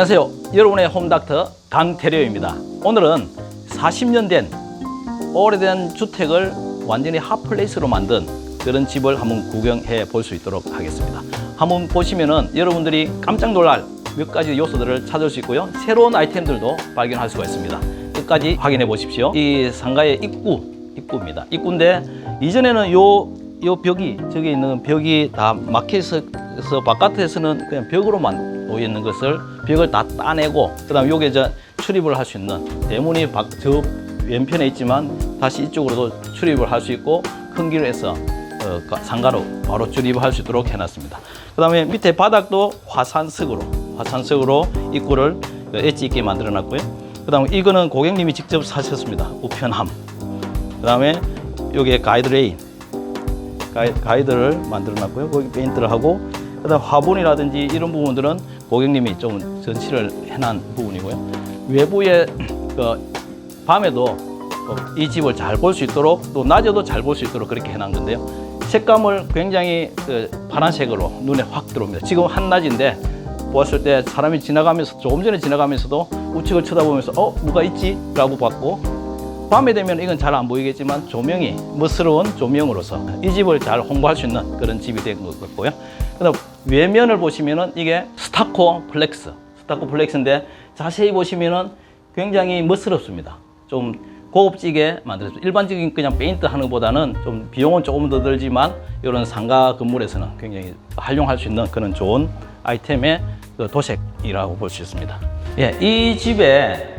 안녕하세요. 여러분의 홈닥터 강태료입니다. 오늘은 40년 된 오래된 주택을 완전히 핫플레이스로 만든 그런 집을 한번 구경해 볼 수 있도록 하겠습니다. 한번 보시면은 여러분들이 깜짝 놀랄 몇 가지 요소들을 찾을 수 있고요. 새로운 아이템들도 발견할 수가 있습니다. 끝까지 확인해 보십시오. 이 상가의 입구입니다. 입구인데 이전에는 요 벽이, 저기 있는 벽이 다 막혀서 바깥에서는 그냥 벽으로만 놓여 있는 것을 벽을 다 따내고, 그 다음에 요게 출입을 할 수 있는 대문이 저 왼편에 있지만 다시 이쪽으로도 출입을 할 수 있고, 큰 길을 해서 상가로 바로 출입할 수 있도록 해놨습니다. 그 다음에 밑에 바닥도 화산석으로 입구를 엣지 있게 만들어 놨고요. 그 다음에 이거는 고객님이 직접 사셨습니다. 우편함. 그 다음에 요게 가이드를 만들어 놨고요. 거기 페인트를 하고, 그 다음 화분이라든지 이런 부분들은 고객님이 좀 전시를 해놓은 부분이고요. 외부에 밤에도 이 집을 잘 볼 수 있도록, 또 낮에도 잘 볼 수 있도록 그렇게 해놓은 건데요. 색감을 굉장히 파란색으로 눈에 확 들어옵니다. 지금 한낮인데 보았을 때 사람이 지나가면서, 조금 전에 지나가면서도 우측을 쳐다보면서 뭐가 있지? 라고 봤고, 밤에 되면 이건 잘 안 보이겠지만 조명이, 멋스러운 조명으로서 이 집을 잘 홍보할 수 있는 그런 집이 된 것 같고요. 그다음 외면을 보시면은 이게 스타코 플렉스인데 자세히 보시면은 굉장히 멋스럽습니다. 좀 고급지게 만들었습니다. 일반적인 그냥 페인트 하는 것보다는 좀 비용은 조금 더 들지만 이런 상가 건물에서는 굉장히 활용할 수 있는 그런 좋은 아이템의 도색이라고 볼 수 있습니다. 예, 이 집에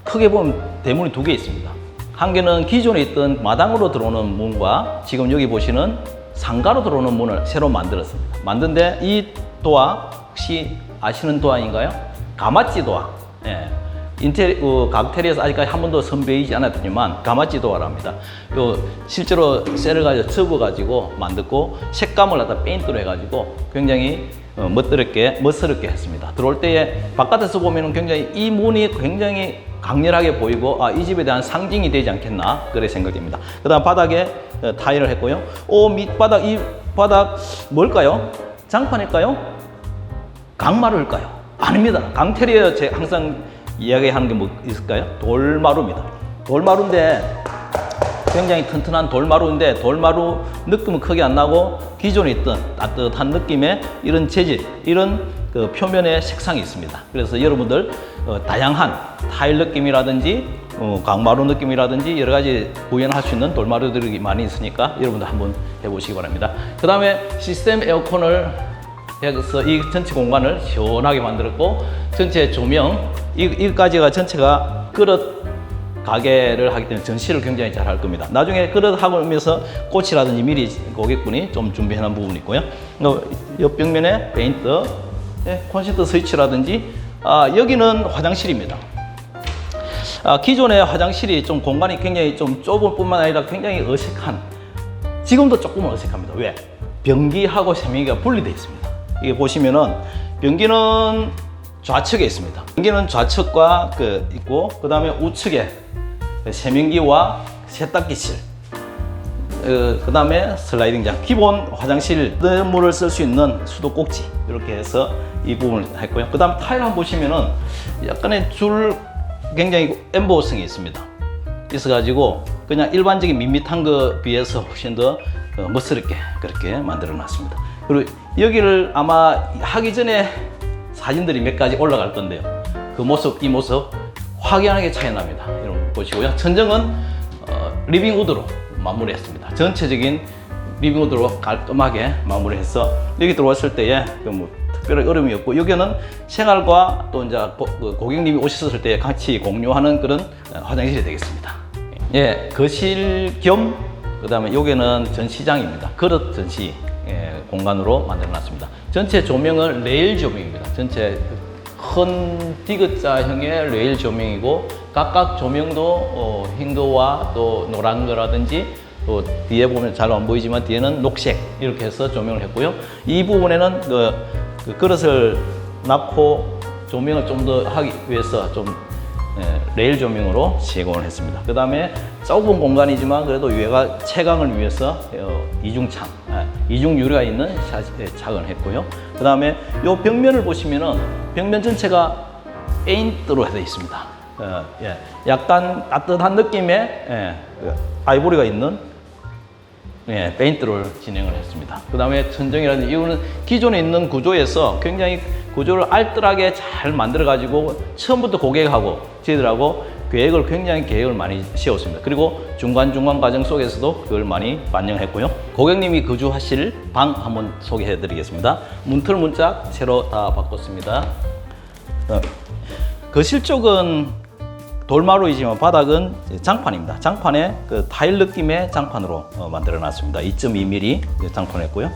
크게 보면 대문이 두 개 있습니다. 한 개는 기존에 있던 마당으로 들어오는 문과 지금 여기 보시는 상가로 들어오는 문을 새로 만들었습니다. 만든데 이 도화 혹시 아시는 도화인가요? 가마찌 도화. 예. 강테리에서 아직까지 한 번도 선보이지 않았더니만 가마찌 도화랍니다. 실제로 셀을 가지고 접어가지고 만들고 색감을 갖다 페인트로 해가지고 굉장히 멋스럽게 했습니다. 들어올 때에 바깥에서 보면은 굉장히 이 문이 굉장히 강렬하게 보이고, 이 집에 대한 상징이 되지 않겠나 그래 생각됩니다. 그 다음 바닥에 타일을 했고요. 밑바닥, 이 바닥 뭘까요? 장판일까요? 강마루일까요? 아닙니다. 강테리어 제가 항상 이야기하는 게 뭐 있을까요? 돌마루입니다. 돌마루인데 굉장히 튼튼한 돌마루인데 돌마루 느낌은 크게 안 나고 기존에 있던 따뜻한 느낌의 이런 재질, 이런 표면의 색상이 있습니다. 그래서 여러분들 다양한 타일 느낌이라든지 강마루 느낌이라든지 여러 가지 구현할 수 있는 돌마루들이 많이 있으니까 여러분들 한번 해보시기 바랍니다. 그 다음에 시스템 에어컨을 해서 이 전체 공간을 시원하게 만들었고, 전체 조명, 이까지가 전체가 그릇 가게를 하기 때문에 전시를 굉장히 잘 할 겁니다. 나중에 그릇 하면서 꽃이라든지 미리 고객분이 좀 준비해 놓은 부분이 있고요. 옆 벽면에 페인트, 콘센트 스위치라든지, 여기는 화장실입니다. 기존의 화장실이 좀 공간이 굉장히 좀 좁을 뿐만 아니라 굉장히 어색한, 지금도 조금은 어색합니다. 왜? 변기하고 세면기가 분리되어 있습니다. 이게 보시면은 변기는 좌측에 있습니다. 변기는 좌측과 있고, 그 다음에 우측에 세면기와 세탁기실, 그 다음에 슬라이딩장, 기본 화장실 물을 쓸 수 있는 수도꼭지, 이렇게 해서 이 부분을 했고요. 그 다음 타일 한번 보시면은 약간의 굉장히 엠보성이 있습니다. 있어가지고 그냥 일반적인 밋밋한 거 비해서 훨씬 더 멋스럽게 그렇게 만들어 놨습니다. 그리고 여기를 아마 하기 전에 사진들이 몇 가지 올라갈 건데요. 그 모습, 이 모습 확연하게 차이 납니다. 여러분 보시고요. 천정은 리빙우드로 마무리했습니다. 전체적인 리빙우드로 깔끔하게 마무리해서 여기 들어왔을 때에 뭐 특별히 어려움이 없고, 여기는 생활과 또 이제 고객님이 오셨을 때 같이 공유하는 그런 화장실이 되겠습니다. 예, 거실 겸 그다음에 여기는 전시장입니다. 그릇 전시 공간으로 만들어 놨습니다. 전체 조명은 레일 조명입니다. 전체 큰 디귿자형의 레일 조명이고, 각각 조명도 흰거와 또 노란 거라든지, 또 뒤에 보면 잘 안 보이지만 뒤에는 녹색, 이렇게 해서 조명을 했고요. 이 부분에는 그 그릇을 넣고 조명을 좀 더 하기 위해서 좀 레일 조명으로 제공을 했습니다. 그 다음에 좁은 공간이지만 그래도 외곽 채광을 위해서 이중창, 이중 유리가 있는 샤시에 착용했고요. 그 다음에 이 벽면을 보시면은 벽면 전체가 페인트로 되어 있습니다. 약간 따뜻한 느낌의 아이보리가 있는 페인트를 진행을 했습니다. 그 다음에 천정이라든지 이거는 기존에 있는 구조에서 굉장히 구조를 알뜰하게 잘 만들어 가지고 처음부터 고객하고 저희들하고 계획을 많이 세웠습니다. 그리고 중간중간 과정 속에서도 그걸 많이 반영했고요. 고객님이 거주하실 방 한번 소개해 드리겠습니다. 문틀 문짝 새로 다 바꿨습니다. 거실 쪽은 돌마루이지만 바닥은 장판입니다. 장판에 그 타일 느낌의 장판으로 만들어 놨습니다. 2.2mm 장판했고요.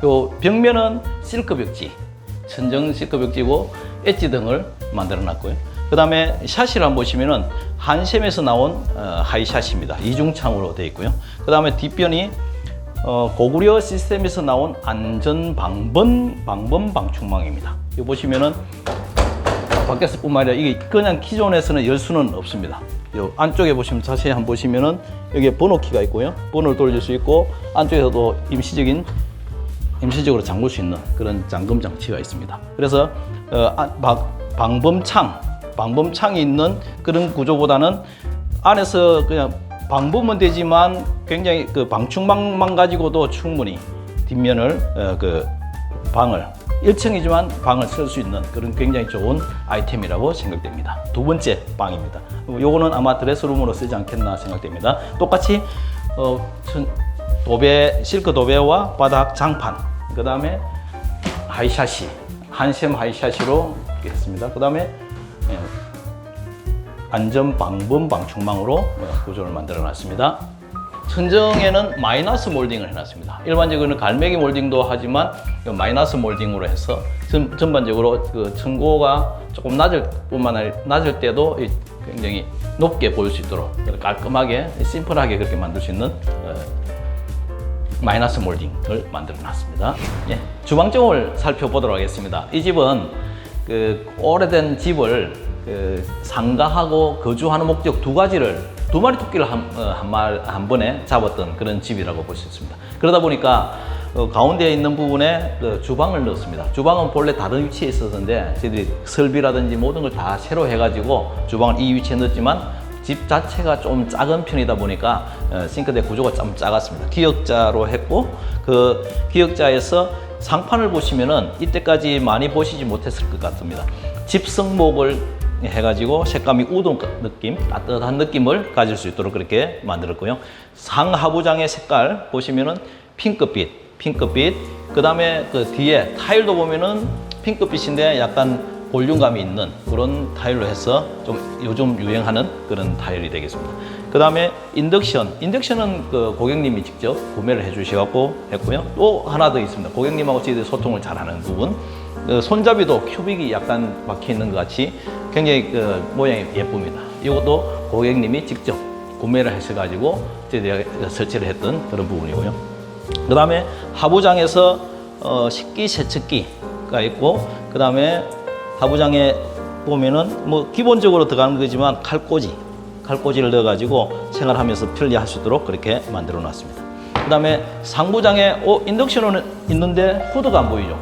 요 벽면은 실크 벽지, 천정 실크 벽지고 엣지 등을 만들어 놨고요. 그 다음에 샤시를 한번 보시면은 한샘에서 나온 하이 샤시입니다. 이중창으로 되어 있고요. 그 다음에 뒷변이 고구려 시스템에서 나온 안전 방범 방충망입니다. 이거 보시면은 밖에서 뿐만 아니라 이게 그냥 기존에서는 열 수는 없습니다. 요 안쪽에 보시면 자세히 한번 보시면은 여기에 번호키가 있고요. 번호를 돌릴 수 있고 안쪽에서도 임시적으로 잠글 수 있는 그런 잠금 장치가 있습니다. 그래서 방범창이 있는 그런 구조보다는 안에서 그냥 방범은 되지만 굉장히 그 방충망만 가지고도 충분히 뒷면을 방을 1층이지만 방을 쓸 수 있는 그런 굉장히 좋은 아이템이라고 생각됩니다. 두 번째 방입니다. 요거는 아마 드레스룸으로 쓰지 않겠나 생각됩니다. 똑같이 실크 도배와 바닥 장판, 그 다음에 하이샤시, 한샘 하이샤시로 했습니다. 그 다음에 안전 방범 방충망으로 구조를 만들어 놨습니다. 천정에는 마이너스 몰딩을 해놨습니다. 일반적으로는 갈매기 몰딩도 하지만 마이너스 몰딩으로 해서 전반적으로 그 천고가 조금 낮을 때도 굉장히 높게 보일 수 있도록 깔끔하게 심플하게 그렇게 만들 수 있는 마이너스 몰딩을 만들어 놨습니다. 주방정을 살펴보도록 하겠습니다. 이 집은 오래된 집을 상가하고 거주하는 목적 두 마리 토끼를 한 번에 잡았던 그런 집이라고 볼 수 있습니다. 그러다 보니까 가운데에 있는 부분에 주방을 넣었습니다. 주방은 본래 다른 위치에 있었는데 저희들이 설비라든지 모든 걸 다 새로 해가지고 주방을 이 위치에 넣었지만 집 자체가 좀 작은 편이다 보니까 싱크대 구조가 좀 작았습니다. 기역자로 했고 그 기역자에서 상판을 보시면은 이때까지 많이 보시지 못했을 것 같습니다. 집성목을 해가지고 색감이 우동 느낌, 따뜻한 느낌을 가질 수 있도록 그렇게 만들었고요. 상하부장의 색깔 보시면은 핑크빛, 그 다음에 그 뒤에 타일도 보면은 핑크빛인데 약간 볼륨감이 있는 그런 타일로 해서 좀 요즘 유행하는 그런 타일이 되겠습니다. 그 다음에 인덕션은 그 고객님이 직접 구매를 해주셔갖고 했고요. 또 하나 더 있습니다. 고객님하고 저희들이 소통을 잘하는 부분. 손잡이도 큐빅이 약간 박혀 있는 것 같이 굉장히 모양이 예쁩니다. 이것도 고객님이 직접 구매를 하셔가지고 저희들이 설치를 했던 그런 부분이고요. 그 다음에 하부장에서 식기 세척기가 있고, 그 다음에 하부장에 보면은 뭐 기본적으로 들어가는 거지만 칼꽂이를 넣어가지고 생활하면서 편리할 수 있도록 그렇게 만들어 놨습니다. 그 다음에 상부장에 인덕션은 있는데 후드가 안 보이죠.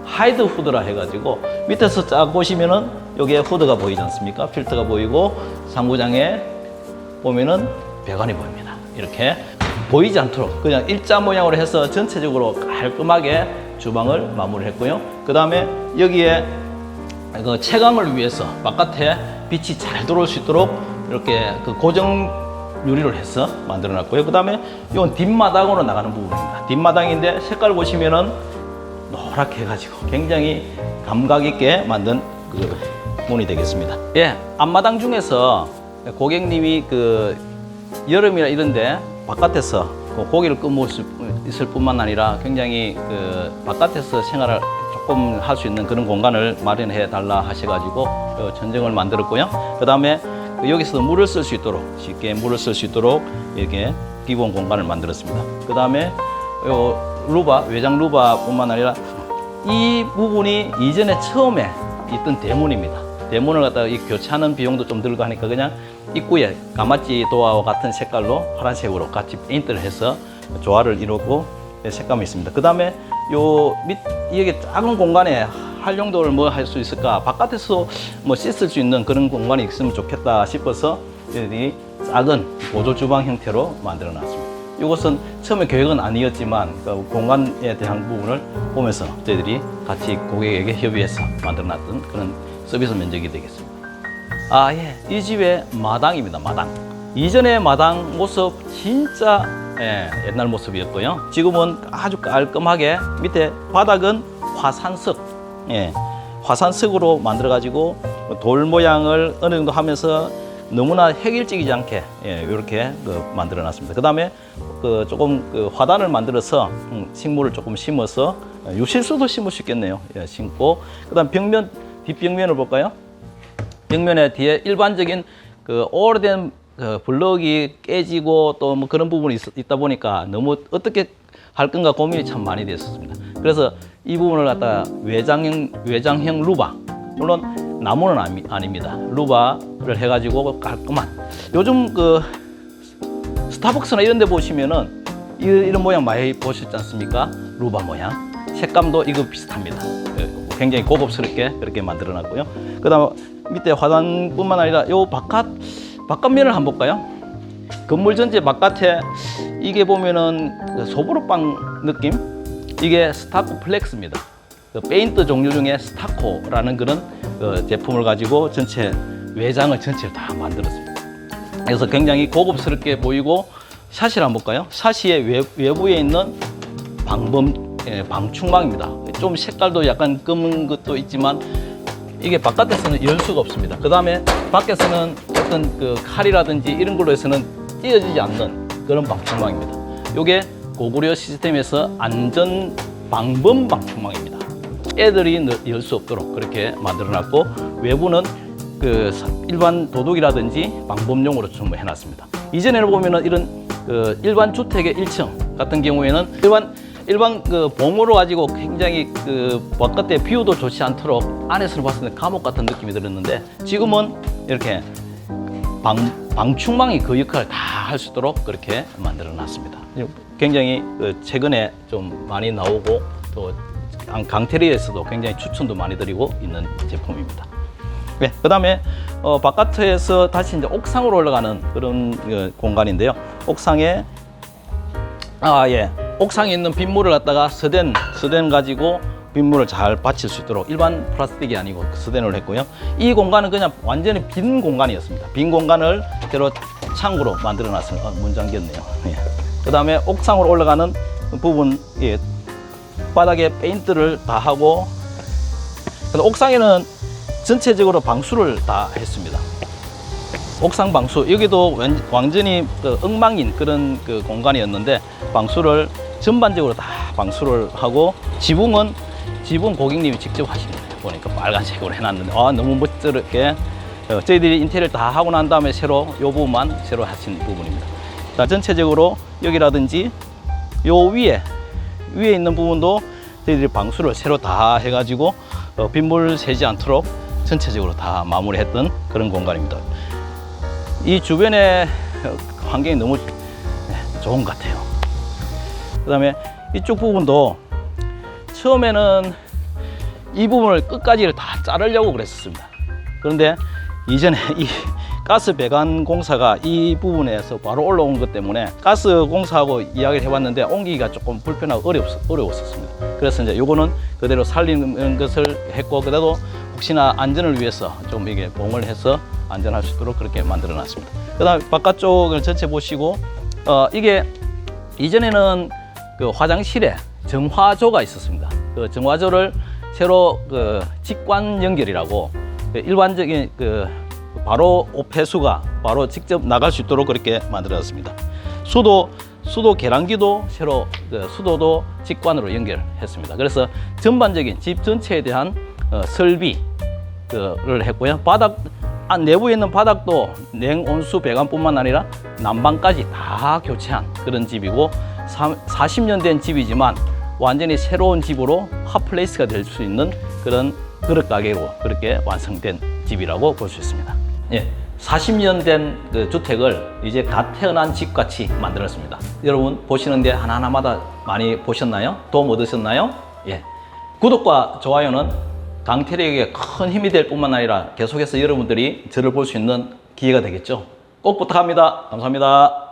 하이드 후드라 해가지고 밑에서 쫙 보시면은 여기에 후드가 보이지 않습니까? 필터가 보이고 상부장에 보면은 배관이 보입니다. 이렇게 보이지 않도록 그냥 일자 모양으로 해서 전체적으로 깔끔하게 주방을 마무리했고요. 그 다음에 여기에 그 채광을 위해서 바깥에 빛이 잘 들어올 수 있도록 이렇게 그 고정 유리를 해서 만들어 놨고요. 그 다음에 이건 뒷마당으로 나가는 부분입니다. 뒷마당인데 색깔 보시면은 노랗게 해가지고 굉장히 감각 있게 만든 그 문이 되겠습니다. 앞마당 중에서 고객님이 그 여름이나 이런데 바깥에서 고기를 구워 있을 뿐만 아니라 굉장히 그 바깥에서 생활을 조금 할 수 있는 그런 공간을 마련해 달라 하셔가지고 천정을 만들었고요. 그 다음에 여기서 물을 쓸 수 있도록 쉽게 물을 쓸 수 있도록 이렇게 기본 공간을 만들었습니다. 그 다음에 외장 루바뿐만 아니라 이 부분이 이전에 처음에 있던 대문입니다. 대문을 갖다가 교체하는 비용도 좀 들고 하니까 그냥 입구에 가마찌 도화와 같은 색깔로 파란색으로 같이 페인트를 해서 조화를 이루고 색감이 있습니다. 그 다음에 요 밑 이게 작은 공간에 활용도를 뭐 할 수 있을까, 바깥에서 뭐 씻을 수 있는 그런 공간이 있으면 좋겠다 싶어서 저희들이 작은 보조 주방 형태로 만들어 놨습니다. 이것은 처음에 계획은 아니었지만 그 공간에 대한 부분을 보면서 저희들이 같이 고객에게 협의해서 만들어 놨던 그런 서비스 면적이 되겠습니다. 아, 예. 이 집의 마당입니다. 마당. 이전의 마당 모습 진짜 옛날 모습이었고요. 지금은 아주 깔끔하게 밑에 바닥은 화산석, 화산석으로 만들어 가지고 돌 모양을 어느 정도 하면서 너무나 획일적이지 않게 이렇게 만들어 놨습니다. 그 다음에 조금 화단을 만들어서 식물을 조금 심어서 유실수도 심을 수 있겠네요. 심고, 그 다음 벽면, 뒷벽면을 볼까요? 벽면에 뒤에 일반적인 오래된 블럭이 깨지고 또 뭐 그런 부분이 있다 보니까 너무 어떻게 할 건가 고민이 참 많이 됐었습니다. 그래서 이 부분을 갖다가 외장형 루바, 물론 나무는 아닙니다. 루바를 해가지고 깔끔한, 요즘 스타벅스나 이런 데 보시면은 이런 모양 많이 보셨지 않습니까? 루바 모양. 색감도 이거 비슷합니다. 굉장히 고급스럽게 그렇게 만들어 놨고요. 그 다음 밑에 화단뿐만 아니라 요 바깥면을 한번 볼까요? 건물 전체 바깥에 이게 보면은 소보로빵 느낌? 이게 스타코 플렉스입니다. 페인트 종류 중에 스타코라는 그런 제품을 가지고 전체 외장을 전체를 다 만들었습니다. 그래서 굉장히 고급스럽게 보이고, 샤시를 한번 볼까요? 샤시의 외부에 있는 방충망입니다. 좀 색깔도 약간 검은 것도 있지만 이게 바깥에서는 열 수가 없습니다. 그 다음에 밖에서는 어떤 칼이라든지 이런 걸로 해서는 찢어지지 않는 그런 방충망입니다. 이게 고구려 시스템에서 안전 방범 방충망입니다. 애들이 열 수 없도록 그렇게 만들어놨고, 외부는 일반 도둑이라든지 방범용으로 좀 해놨습니다. 이전에는 보면은 이런 일반 주택의 1층 같은 경우에는 일반 봉으로 가지고 굉장히 바깥에 뷰도 좋지 않도록 안에서 봤을 때 감옥 같은 느낌이 들었는데, 지금은 이렇게 방충망이 그 역할을 다 할 수 있도록 그렇게 만들어 놨습니다. 굉장히 최근에 좀 많이 나오고 또 강테리에서도 굉장히 추천도 많이 드리고 있는 제품입니다. 네, 그 다음에 바깥에서 다시 이제 옥상으로 올라가는 그런 공간인데요. 옥상에 옥상에 있는 빗물을 갖다가 서덴 가지고 빗물을 잘 받칠 수 있도록 일반 플라스틱이 아니고 서덴을 했고요. 이 공간은 그냥 완전히 빈 공간이었습니다. 빈 공간을 새로 창고로 만들어 놨습니다. 문 잠겼네요. 그 다음에 옥상으로 올라가는 부분, 바닥에 페인트를 다 하고, 옥상에는 전체적으로 방수를 다 했습니다. 옥상 방수, 여기도 완전히 엉망인 그런 공간이었는데 방수를 전반적으로 다 방수를 하고, 지붕 고객님이 직접 하신 거예요. 보니까 빨간색으로 해놨는데 너무 멋스럽게 저희들이 인테리어를 다 하고 난 다음에 새로 이 부분만 새로 하신 부분입니다. 자, 전체적으로 여기라든지 요 위에 있는 부분도 저희들이 방수를 새로 다 해가지고 빗물 새지 않도록 전체적으로 다 마무리했던 그런 공간입니다. 이 주변의 환경이 너무 좋은 것 같아요. 그 다음에 이쪽 부분도 처음에는 이 부분을 끝까지를 다 자르려고 그랬었습니다. 그런데 이전에 이 가스 배관 공사가 이 부분에서 바로 올라온 것 때문에 가스 공사하고 이야기를 해봤는데 옮기기가 조금 불편하고 어려웠었습니다. 그래서 이제 요거는 그대로 살리는 것을 했고, 그래도 혹시나 안전을 위해서 좀 이게 봉을 해서 안전할 수 있도록 그렇게 만들어 놨습니다. 그 다음에 바깥쪽을 전체 보시고, 이게 이전에는 화장실에 정화조가 있었습니다. 정화조를 새로 직관 연결이라고 일반적인 바로 폐수가 바로 직접 나갈 수 있도록 그렇게 만들어졌습니다. 수도 계량기도 새로 수도도 직관으로 연결했습니다. 그래서 전반적인 집 전체에 대한 설비를 했고요. 내부에 있는 바닥도 냉온수 배관뿐만 아니라 난방까지 다 교체한 그런 집이고, 40년 된 집이지만 완전히 새로운 집으로 핫플레이스가 될 수 있는 그런 그릇 가게로 그렇게 완성된 집이라고 볼 수 있습니다. 예, 40년 된 그 주택을 이제 갓 태어난 집같이 만들었습니다. 여러분 보시는데 하나하나마다 많이 보셨나요? 도움 얻으셨나요? 예. 구독과 좋아요는 강태력에게 큰 힘이 될 뿐만 아니라 계속해서 여러분들이 저를 볼 수 있는 기회가 되겠죠. 꼭 부탁합니다. 감사합니다.